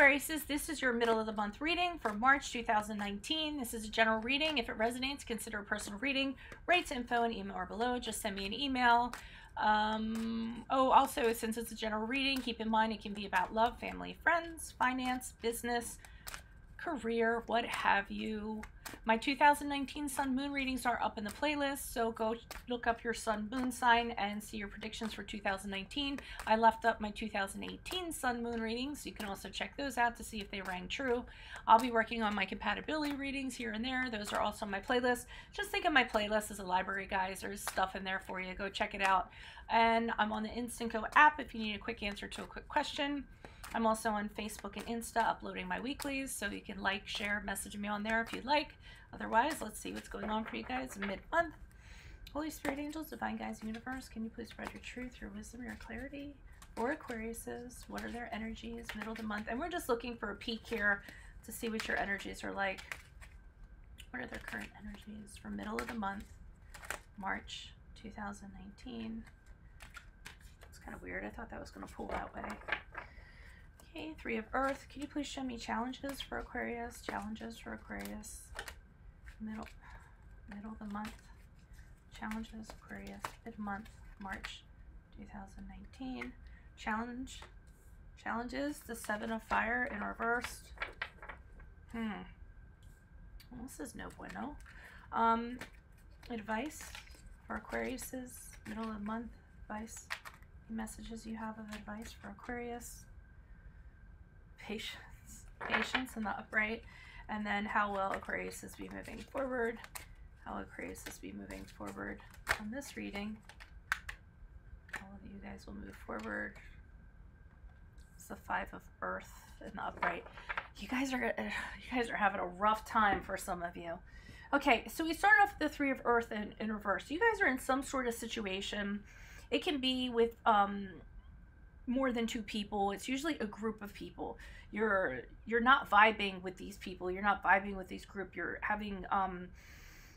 Aquariuses, this is your middle of the month reading for March 2019. This is a general reading. If it resonates, consider a personal reading. Rates, info, and email are below. Just send me an email. Also, since it's a general reading, keep in mind it can be about love, family, friends, finance, business, career, what have you. My 2019 Sun Moon readings are up in the playlist, so go look up your Sun Moon sign and see your predictions for 2019. I left up my 2018 Sun Moon readings, so you can also check those out to see if they rang true. I'll be working on my compatibility readings here and there. Those are also on my playlist. Just think of my playlist as a library, guys. There's stuff in there for you. Go check it out. And I'm on the Instant Go app if you need a quick answer to a quick question. I'm also on Facebook and Insta uploading my weeklies, so you can like, share, message me on there if you'd like. Otherwise, let's see what's going on for you guys mid-month. Holy Spirit, angels, divine guides, universe, can you please spread your truth, your wisdom, your clarity for Aquariuses? What are their energies middle of the month? And we're just looking for a peek here to see what your energies are like. What are their current energies for middle of the month, March 2019? It's kind of weird. I thought that was going to pull that way. Okay, Three of Earth. Can you please show me challenges for Aquarius? Challenges for Aquarius. Middle of the month. Challenges, Aquarius. Mid-month, March 2019. Challenges. The Seven of Fire in reversed. Well, this is no bueno. Advice for Aquariuses. Middle of the month. Advice. Messages you have of advice for Aquarius. Patience in the upright, and then how will Aquariuses be moving forward? How will Aquariuses be moving forward on this reading? All of you guys will move forward. It's the Five of Earth in the upright. You guys are having a rough time for some of you. Okay, so we start off with the Three of Earth in reverse. You guys are in some sort of situation. It can be with more than two people. It's usually a group of people. You're not vibing with these people. You're not vibing with this group. You're having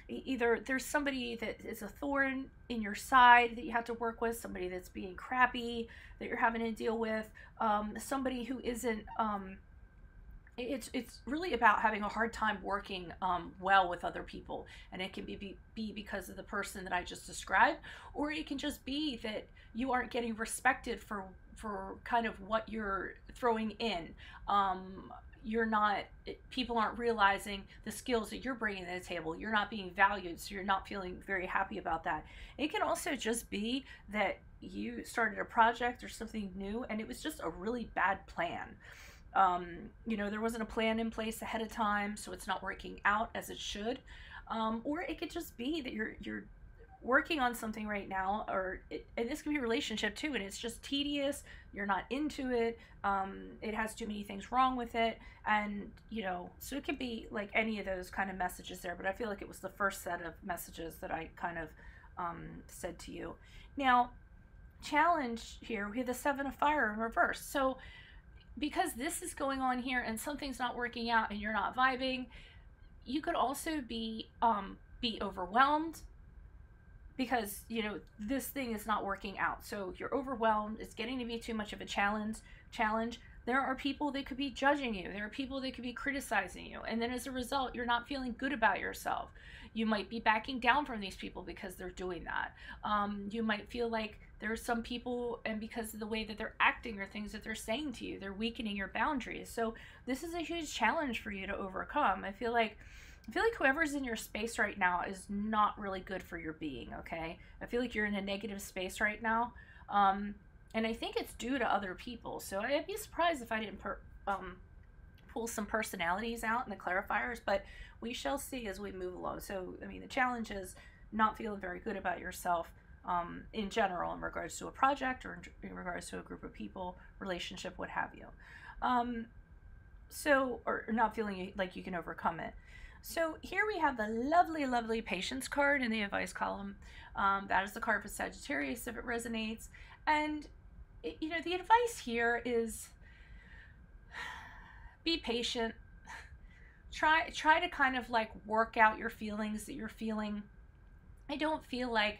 either there's somebody that is a thorn in your side that you have to work with, somebody that's being crappy that you're having to deal with, somebody who isn't it's really about having a hard time working well with other people, and it can be because of the person that I just described, or it can just be that you aren't getting respected for kind of what you're throwing in. People aren't realizing the skills that you're bringing to the table. You're not being valued, so you're not feeling very happy about that. It can also just be that you started a project or something new and it was just a really bad plan. You know, there wasn't a plan in place ahead of time, so it's not working out as it should. Or it could just be that you're working on something right now, and this can be a relationship too, and it's just tedious. You're not into it. It has too many things wrong with it, and you know, so it could be like any of those kind of messages there. But I feel like it was the first set of messages that I kind of said to you. Now, challenge here, we have the Seven of Fire in reverse. So because this is going on here and something's not working out and you're not vibing, you could also be overwhelmed because, you know, this thing is not working out. So you're overwhelmed. It's getting to be too much of a challenge. There are people that could be judging you. There are people that could be criticizing you. And then as a result, you're not feeling good about yourself. You might be backing down from these people because they're doing that. You might feel like there are some people, and because of the way that they're acting or things that they're saying to you, they're weakening your boundaries. So this is a huge challenge for you to overcome. I feel like whoever's in your space right now is not really good for your being, okay? I feel like you're in a negative space right now. And I think it's due to other people. So I'd be surprised if I didn't pull some personalities out in the clarifiers, but we shall see as we move along. So, I mean, the challenge is not feeling very good about yourself in general in regards to a project or in regards to a group of people, relationship, what have you. Or not feeling like you can overcome it. So here we have the lovely, lovely patience card in the advice column. That is the card for Sagittarius if it resonates. And, you know, the advice here is be patient. Try to kind of like work out your feelings that you're feeling. I don't feel like,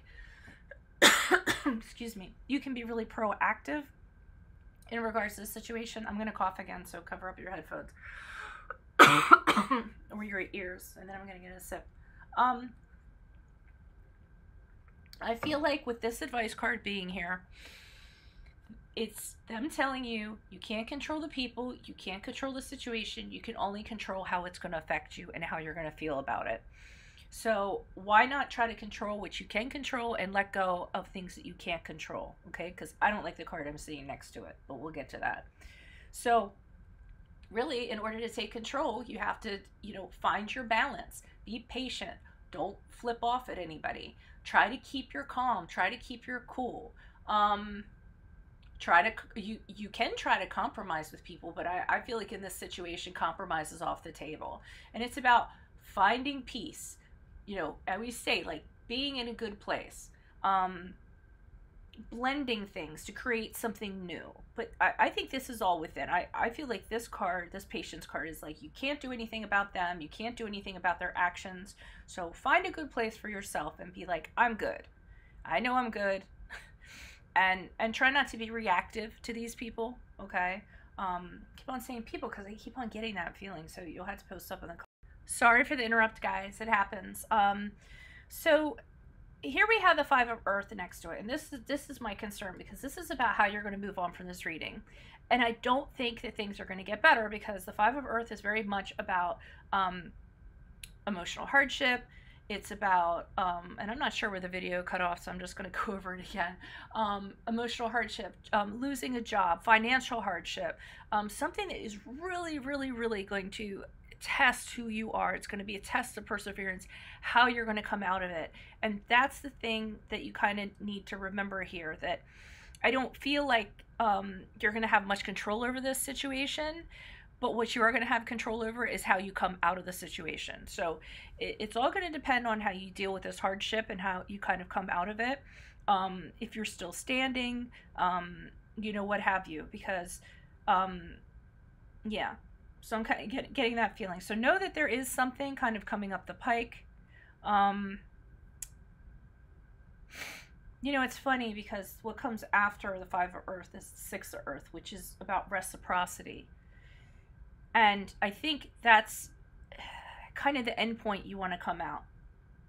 excuse me, you can be really proactive in regards to the situation. I'm going to cough again, so cover up your headphones or your ears, and then I'm going to get a sip. I feel like with this advice card being here, it's them telling you you can't control the people, you can't control the situation, you can only control how it's going to affect you and how you're going to feel about it. So why not try to control what you can control and let go of things that you can't control, okay? Because I don't like the card I'm seeing next to it, but we'll get to that. So really, in order to take control, you have to, you know, find your balance. Be patient. Don't flip off at anybody. Try to keep your calm. Try to keep your cool. You can try to compromise with people, but I feel like in this situation, compromise is off the table. And it's about finding peace. You know, I always say, like, being in a good place, blending things to create something new. But I think this is all within. I feel like this card, this patience card, is like, you can't do anything about them. You can't do anything about their actions. So find a good place for yourself and be like, I'm good. I know I'm good. And try not to be reactive to these people, okay? Keep on saying people because I keep on getting that feeling. So you'll have to post up in the comments. Sorry for the interrupt, guys. It happens. So here we have the Five of Earth next to it, and this is my concern, because this is about how you're going to move on from this reading. And I don't think that things are going to get better, because the Five of Earth is very much about emotional hardship. It's about, and I'm not sure where the video cut off, so I'm just going to go over it again. Emotional hardship, losing a job, financial hardship, something that is really, really, really going to test who you are. It's going to be a test of perseverance, how you're going to come out of it. And that's the thing that you kind of need to remember here, that I don't feel like you're going to have much control over this situation, but what you are going to have control over is how you come out of the situation. So it's all going to depend on how you deal with this hardship and how you kind of come out of it. If you're still standing, you know, what have you, because yeah. So I'm kind of getting that feeling. So know that there is something kind of coming up the pike. You know, it's funny because what comes after the Five of Earth is the Six of Earth, which is about reciprocity. And I think that's kind of the end point you want to come out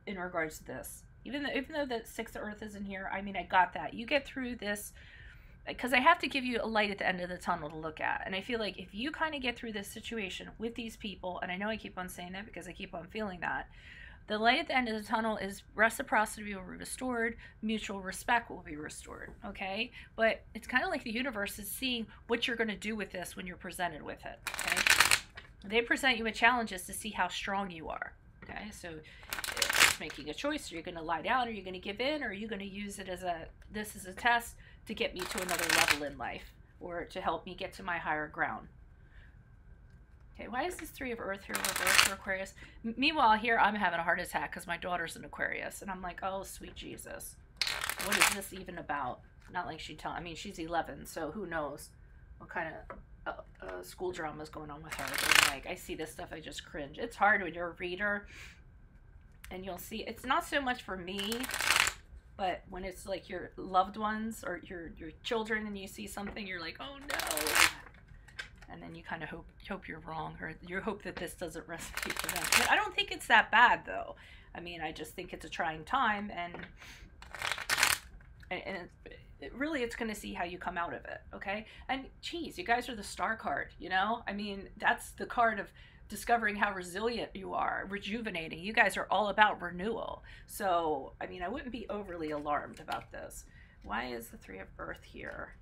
in regards to this. Even though the Six of Earth isn't here, I mean, I got that. You get through this, because I have to give you a light at the end of the tunnel to look at. And I feel like if you kind of get through this situation with these people, and I know I keep on saying that because I keep on feeling that, the light at the end of the tunnel is reciprocity will be restored, mutual respect will be restored, okay? But it's kind of like the universe is seeing what you're going to do with this when you're presented with it, okay? They present you with challenges to see how strong you are, okay? So it's making a choice. Are you going to lie down? Are you going to give in? Or are you going to use it as this is a test to get me to another level in life, or to help me get to my higher ground? Okay, why is this Three of Earth here reversed for Aquarius? Meanwhile, here I'm having a heart attack because my daughter's an Aquarius, and I'm like, oh, sweet Jesus. What is this even about? Not like I mean, she's 11, so who knows what kind of school drama is going on with her. But like, I see this stuff, I just cringe. It's hard when you're a reader, and you'll see, it's not so much for me, but when it's like your loved ones or your children, and you see something, you're like, oh no. And then you kind of hope you're wrong, or you hope that this doesn't resonate for them. But I don't think it's that bad, though. I mean, I just think it's a trying time, and really, it's going to see how you come out of it, okay? And geez, you guys are the Star card, you know? I mean, that's the card of discovering how resilient you are, rejuvenating. You guys are all about renewal. So, I mean, I wouldn't be overly alarmed about this. Why is the Three of Earth here?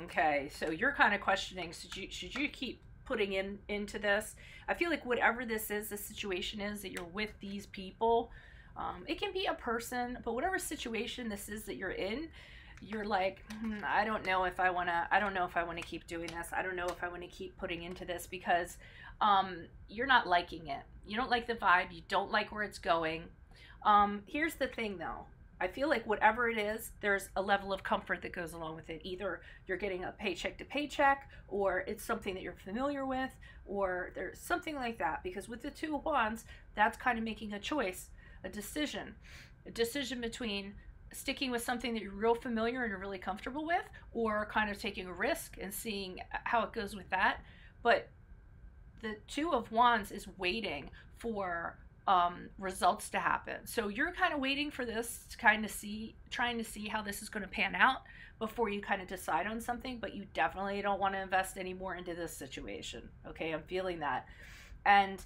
Okay, so you're kind of questioning, should you keep putting into this? I feel like whatever this is, the situation is that you're with these people, it can be a person, but whatever situation this is that you're in, you're like, I don't know if I want to keep doing this. I don't know if I want to keep putting into this, because you're not liking it. You don't like the vibe. You don't like where it's going. Here's the thing, though. I feel like whatever it is, there's a level of comfort that goes along with it. Either you're getting a paycheck to paycheck, or it's something that you're familiar with, or there's something like that. Because with the Two of Wands, that's kind of making a choice, a decision between sticking with something that you're real familiar and you're really comfortable with, or kind of taking a risk and seeing how it goes with that. But the Two of Wands is waiting for results to happen. So you're kind of waiting for this to kind of trying to see how this is going to pan out before you kind of decide on something, but you definitely don't want to invest any more into this situation. Okay, I'm feeling that. And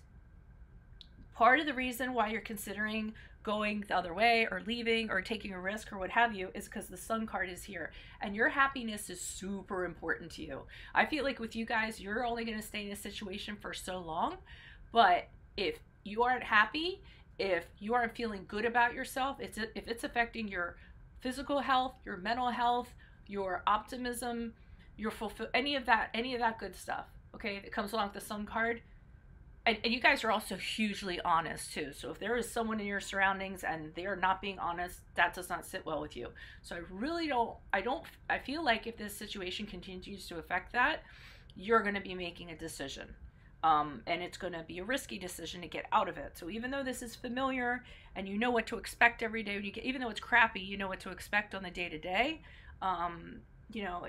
part of the reason why you're considering going the other way or leaving or taking a risk or what have you is because the Sun card is here, and your happiness is super important to you. I feel like with you guys, you're only going to stay in a situation for so long, but if you aren't happy, if you aren't feeling good about yourself, if it's affecting your physical health, your mental health, your optimism, your any of that good stuff, okay, that comes along with the Sun card. And you guys are also hugely honest too. So if there is someone in your surroundings and they are not being honest, that does not sit well with you. So I really I feel like if this situation continues to affect that, you're going to be making a decision. And it's going to be a risky decision to get out of it. So even though this is familiar and you know what to expect every day, even though it's crappy, you know what to expect on the day to day. You know,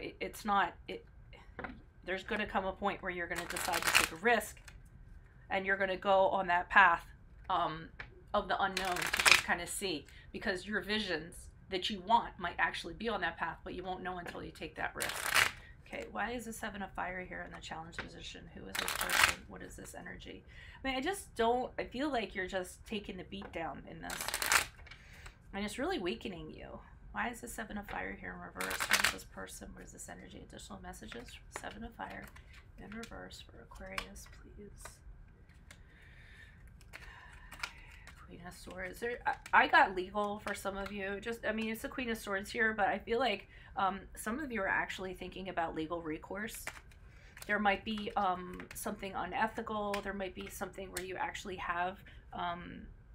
there's going to come a point where you're going to decide to take a risk. And you're going to go on that path of the unknown to just kind of see, because your visions that you want might actually be on that path, but you won't know until you take that risk. Okay, why is the Seven of Fire here in the challenge position? Who is this person? What is this energy? I mean, I feel like you're just taking the beat down in this. And it's really weakening you. Why is the Seven of Fire here in reverse? Who is this person? What is this energy? Additional messages from Seven of Fire in reverse for Aquarius, please. Queen of Swords. I got legal for some of you. I mean, it's the Queen of Swords here, but I feel like some of you are actually thinking about legal recourse. There might be something unethical. There might be something where you actually have,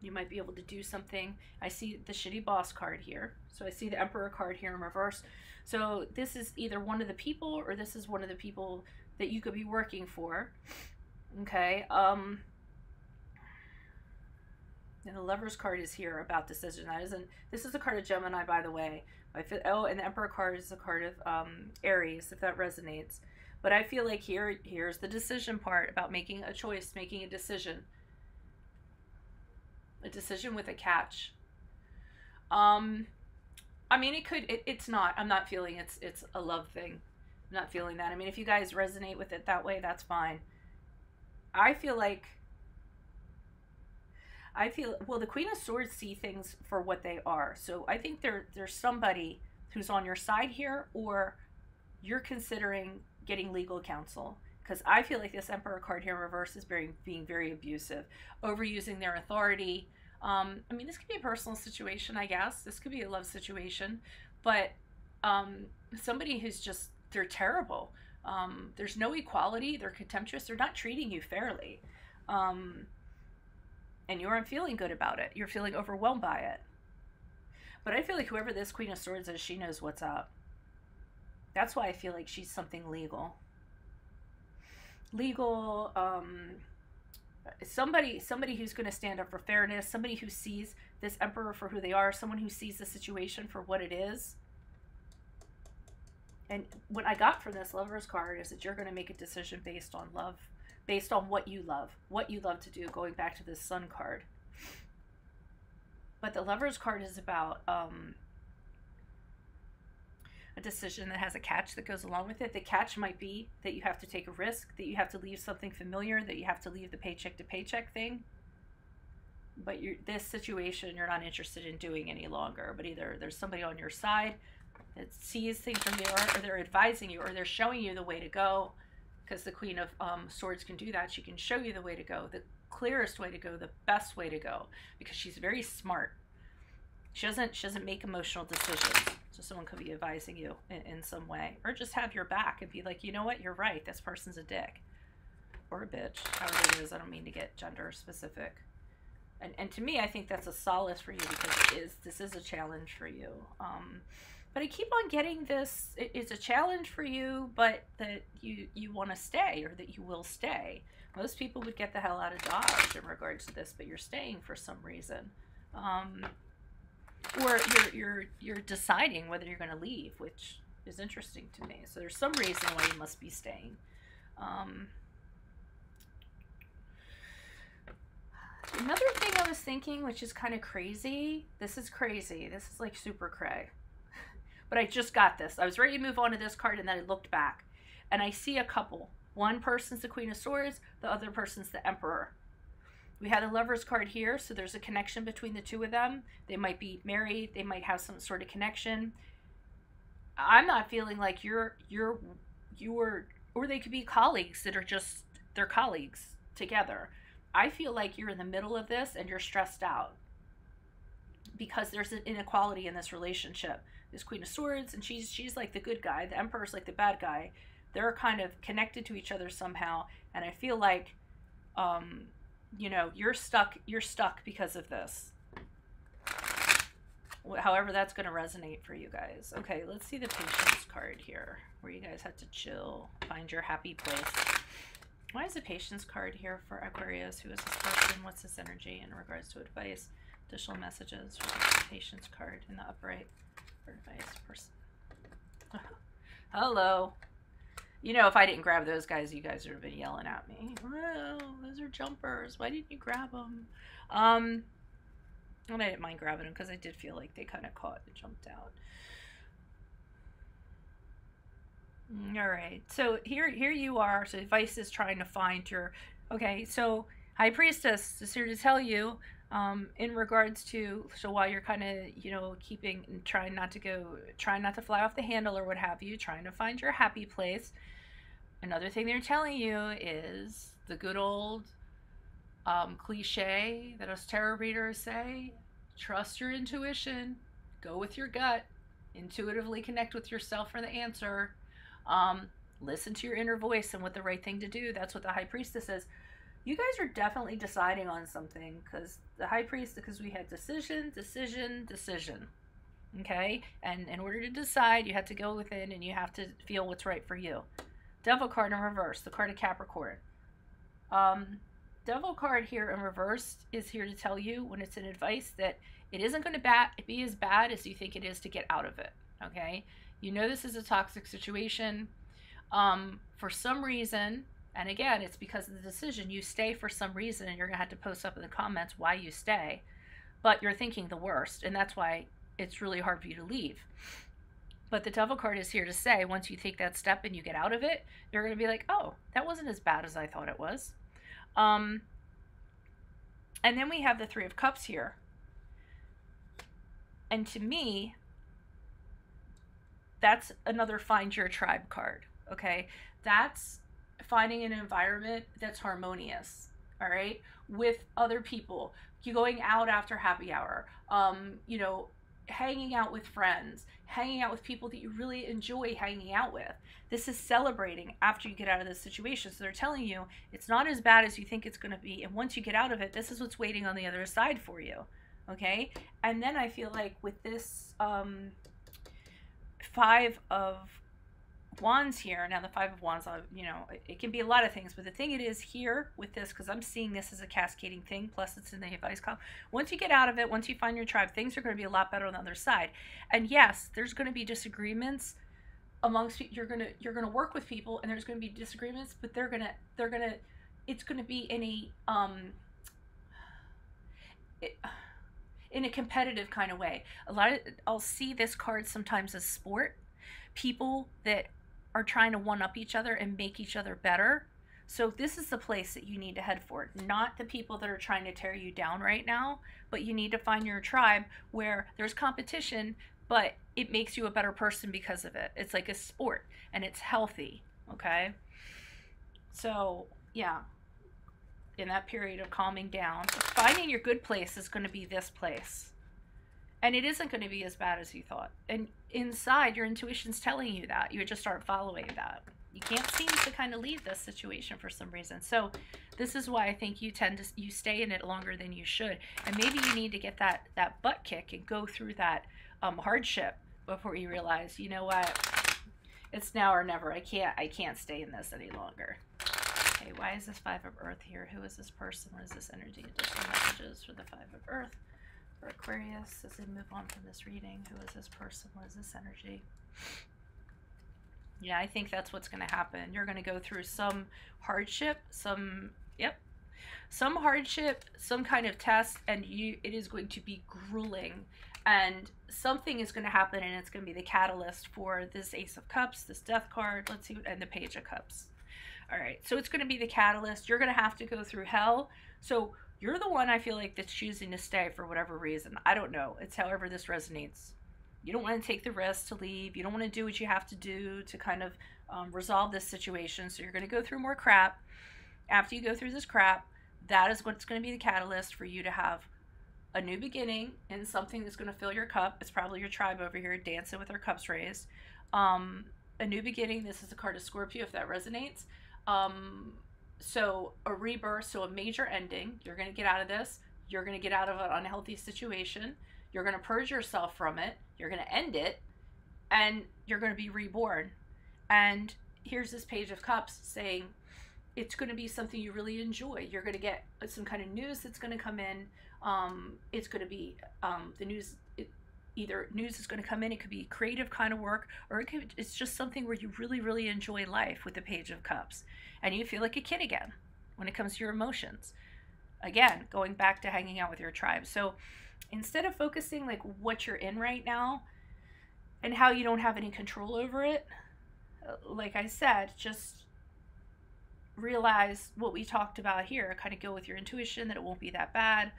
you might be able to do something. I see the Shitty Boss card here. So I see the Emperor card here in reverse. So this is either one of the people, or this is one of the people that you could be working for. Okay. And the Lover's card is here about decision. This is a card of Gemini, by the way. And the Emperor card is a card of Aries, if that resonates. But I feel like here's the decision part about making a choice, making a decision. A decision with a catch. I mean, it's not. I'm not feeling it's a love thing. I'm not feeling that. I mean, if you guys resonate with it that way, that's fine. I feel, well, the Queen of Swords see things for what they are. So I think there's somebody who's on your side here, or you're considering getting legal counsel. Because I feel like this Emperor card here in reverse is being very abusive, overusing their authority. I mean, this could be a personal situation, I guess. This could be a love situation. But somebody who's just, they're terrible. There's no equality. They're contemptuous. They're not treating you fairly. And you aren't feeling good about it. You're feeling overwhelmed by it. But I feel like whoever this Queen of Swords is, she knows what's up. That's why I feel like she's something legal. Legal, somebody who's going to stand up for fairness, somebody who sees this Emperor for who they are, someone who sees the situation for what it is. And what I got from this Lover's card is that you're going to make a decision based on love. Based on what you love to do, going back to this Sun card. But the Lover's card is about a decision that has a catch that goes along with it. The catch might be that you have to take a risk, that you have to leave something familiar, that you have to leave the paycheck to paycheck thing. But this situation you're not interested in doing any longer. But either there's somebody on your side that sees things from there, or they're advising you, or they're showing you the way to go. Because the Queen of Swords can do that. She can show you the way to go, the clearest way to go, the best way to go, because she's very smart. She doesn't make emotional decisions. So someone could be advising you in some way, or just have your back and be like, you know what, you're right. This person's a dick or a bitch, however it is. I don't mean to get gender specific. And to me, I think that's a solace for you, because this is a challenge for you. But I keep on getting this, it's a challenge for you, but that you want to stay, or that you will stay. Most people would get the hell out of Dodge in regards to this, but you're staying for some reason. or you're deciding whether you're going to leave, which is interesting to me. So there's some reason why you must be staying. Another thing I was thinking, which is kind of crazy. This is crazy. This is like super cray. But I just got this. I was ready to move on to this card, and then I looked back, and I see a couple. One person's the Queen of Swords, the other person's the Emperor. We had a Lover's card here, so there's a connection between the two of them. They might be married. They might have some sort of connection. I'm not feeling like you're or they could be colleagues that are just, they're colleagues together. I feel like you're in the middle of this and you're stressed out because there's an inequality in this relationship. This Queen of Swords, and she's like the good guy. The Emperor's like the bad guy. They're kind of connected to each other somehow, and I feel like, you know, you're stuck because of this. However that's going to resonate for you guys. Okay, let's see the Patience card here, where you guys have to chill, find your happy place. Why is the Patience card here for Aquarius? Who is this person? What's this energy in regards to advice? Additional messages for the Patience card in the upright for advice person. Hello. You know, if I didn't grab those guys, you guys would have been yelling at me. Oh, those are jumpers. Why didn't you grab them? And I didn't mind grabbing them because I did feel like they kind of caught and jumped out. All right, so here you are. So advice is trying to find your, okay, so High Priestess is here to tell you, in regards to, so while you're kind of, you know, trying not to fly off the handle or what have you, trying to find your happy place. Another thing they're telling you is the good old cliche that us tarot readers say: trust your intuition, go with your gut, intuitively connect with yourself for the answer. Listen to your inner voice and what the right thing to do. That's what the High Priestess is. You guys are definitely deciding on something, because the High Priest, because we had decision, okay? And in order to decide, you have to go within and you have to feel what's right for you. Devil card in reverse, the card of Capricorn. Devil card here in reverse is here to tell you, when it's an advice, that it isn't going to be as bad as you think it is to get out of it, okay? You know this is a toxic situation. For some reason, and again, it's because of the decision, you stay for some reason, and you're going to have to post up in the comments why you stay. But you're thinking the worst, and that's why it's really hard for you to leave. But the Devil card is here to say, once you take that step and you get out of it, you're going to be like, oh, that wasn't as bad as I thought it was. And then we have the Three of Cups here. And to me, that's another find your tribe card, okay? That's finding an environment that's harmonious, all right, with other people. You going out after happy hour, you know, hanging out with friends, hanging out with people that you really enjoy hanging out with. This is celebrating after you get out of this situation. So they're telling you it's not as bad as you think it's going to be. And once you get out of it, this is what's waiting on the other side for you, okay? And then I feel like with this Five of Wands here, now the Five of Wands, you know, it can be a lot of things, but the thing it is here with this, because I'm seeing this as a cascading thing, plus it's in the advice column. Once you get out of it, once you find your tribe, things are going to be a lot better on the other side. And yes, there's going to be disagreements amongst you're going to work with people, and there's going to be disagreements, but it's going to be in a competitive kind of way. I'll see this card sometimes as sport. People that are trying to one-up each other and make each other better. So this is the place that you need to head for. Not the people that are trying to tear you down right now, but you need to find your tribe where there's competition, but it makes you a better person because of it. It's like a sport, and it's healthy, okay? So, yeah. In that period of calming down, finding your good place is going to be this place. And it isn't going to be as bad as you thought. And inside, your intuition's telling you that. You just start following that. You can't seem to kind of leave this situation for some reason. So this is why I think you stay in it longer than you should. And maybe you need to get that butt kick and go through that hardship before you realize, you know what, it's now or never. I can't stay in this any longer. Okay, why is this Five of Earth here? Who is this person? What is this energy? Additional messages for the Five of Earth. For Aquarius, as they move on from this reading, who is this person? What is this energy? Yeah, I think that's what's going to happen. You're going to go through some hardship, some hardship, some kind of test, and it is going to be grueling. And something is going to happen, and it's going to be the catalyst for this Ace of Cups, this Death card, let's see, and the Page of Cups. All right, so it's going to be the catalyst. You're going to have to go through hell. So you're the one, I feel like, that's choosing to stay for whatever reason. I don't know. It's however this resonates. You don't want to take the risk to leave. You don't want to do what you have to do to kind of resolve this situation. So you're going to go through more crap. After you go through this crap, that is what's going to be the catalyst for you to have a new beginning and something that's going to fill your cup. It's probably your tribe over here dancing with their cups raised. A new beginning. This is the card of Scorpio, if that resonates. So a rebirth, so a major ending. You're going to get out of this. You're going to get out of an unhealthy situation. You're going to purge yourself from it. You're going to end it. And you're going to be reborn. And here's this Page of Cups saying it's going to be something you really enjoy. You're going to get some kind of news that's going to come in. It's going to be the news. Either news is going to come in. It could be creative kind of work, or it's just something where you really, really enjoy life with the Page of Cups. And you feel like a kid again when it comes to your emotions. Again, going back to hanging out with your tribe. So instead of focusing like what you're in right now and how you don't have any control over it, like I said, just realize what we talked about here. Kind of go with your intuition that it won't be that bad.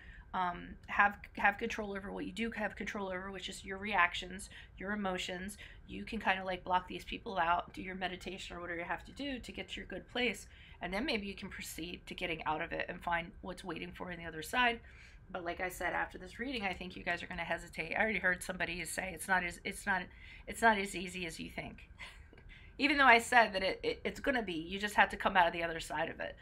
Have control over what you do have control over, which is your reactions, your emotions. You can kind of like block these people out, do your meditation or whatever you have to do to get to your good place, and then maybe you can proceed to getting out of it and find what's waiting for you on the other side. But like I said, after this reading, I think you guys are going to hesitate. I already heard somebody say it's not as easy as you think. Even though I said that it's going to be, you just have to come out of the other side of it.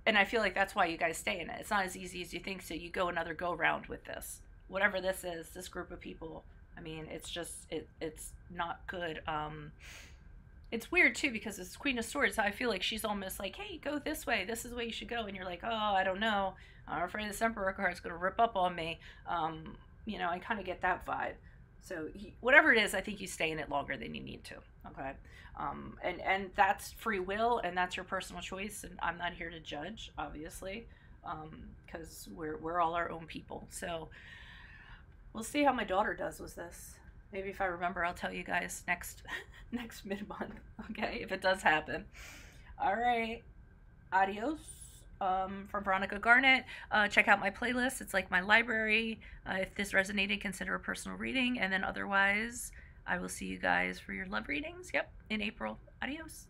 And I feel like that's why you guys stay in it. It's not as easy as you think, so you go another go round with this. Whatever this is, this group of people, I mean, it's just, it's not good. It's weird too, because it's Queen of Swords. I feel like she's almost like, hey, go this way. This is the way you should go. And you're like, oh, I don't know. I'm afraid this Emperor card is going to rip up on me. You know, I kind of get that vibe. So whatever it is, I think you stay in it longer than you need to. Okay. And that's free will, and that's your personal choice. And I'm not here to judge, obviously, because we're all our own people. So we'll see how my daughter does with this. Maybe if I remember, I'll tell you guys next mid-month. Okay, if it does happen. All right. Adios. From Veronica Garnett. Check out my playlist. It's like my library. If this resonated, consider a personal reading. And then otherwise, I will see you guys for your love readings. Yep, in April. Adios.